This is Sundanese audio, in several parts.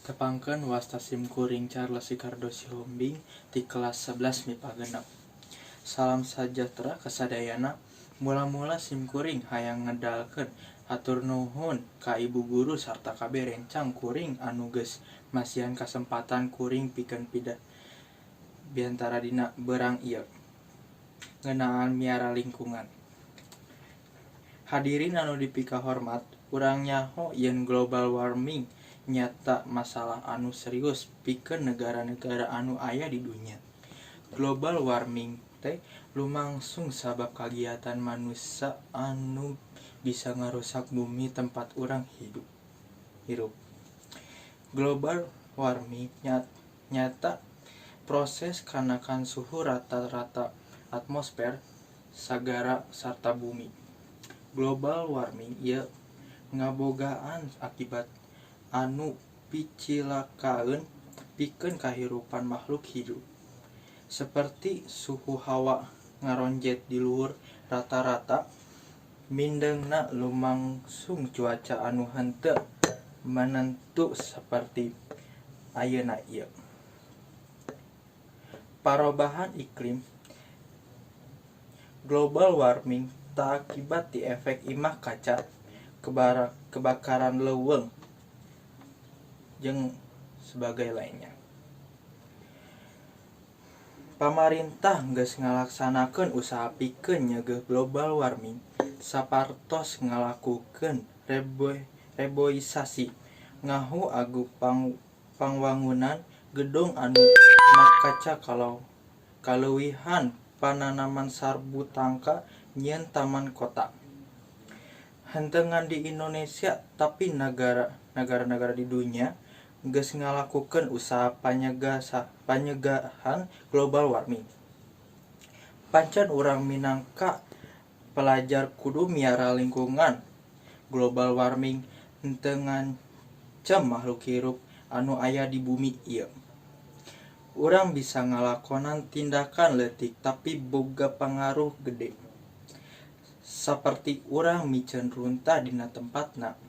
Tepangkeun wasta simkuring Charles Ricardo Sihombing di kelas 11 MIPA genep. Salam sejahtera kasadayana. Mula-mula simkuring hayang ngedalkeun hatur nuhun ka ibu guru sarta kabeh rencang kuring anu geus masihan kasempatan kuring pikeun biantara dina beurang ieu ngeunaan miara lingkungan. Hadirin anu dipika hormat, urang nyaho yen global warming nyata masalah anu serius pikeun negara-negara anu aya di dunia. Global warming teh lumangsung sabab kagiatan manusia anu bisa ngarusak bumi tempat urang hirup. Global warming nyata proses kanakan suhu rata-rata atmosfer sagara sarta bumi. Global warming ieu ngabogaan akibat anu picilakaeun pikeun kahirupan makhluk hidup. Seperti suhu hawa ngaronjet di luhur rata-rata, mindengna lumangsung cuaca anu henteu menentu seperti ayeuna ieu. Parobahan iklim global warming tak akibat ti efek imah kaca, kebakaran leuweung, jeung sebagai lainnya. Pamarintah geus ngalaksanakeun usaha pikeun nyegeh global warming sapartos ngalakukeun reboisasi ngahu agu pangwangunan gedung anu makaca kaleuwihan pananaman sarbu tangka nyieun taman kota. Henteu ngan di Indonesia tapi negara-negara di dunia geus ngalakukeun usaha panyegahan global warming. Pancen urang minangka pelajar kudu miara lingkungan. Global warming henteu ngancem makhluk hirup anu aya di bumi ieu. Urang bisa ngalakonan tindakan leutik tapi boga pangaruh gede. Saperti urang miceun runtah dina tempatna,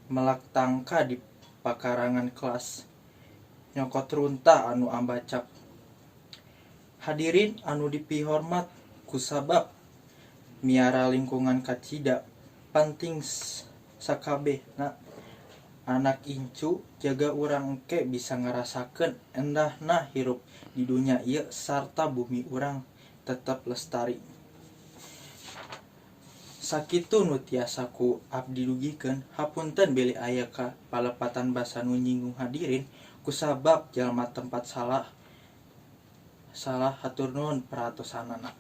melak tangka di pakarangan kelas, nyokot runtah anu ambacak. Hadirin anu dipihormat, kusabab miara lingkungan kacida penting sakabehna anak incu jaga urang engke bisa ngarasakeun endahna hirup di dunia ieu sarta bumi urang tetep lestari. Sakitu nu tiasa ku abdi dugikeun, hapunten bilih aya palepatan basa nu nyinggung hadirin kusabab jalma tempat salah hatur nuhun peratosanana.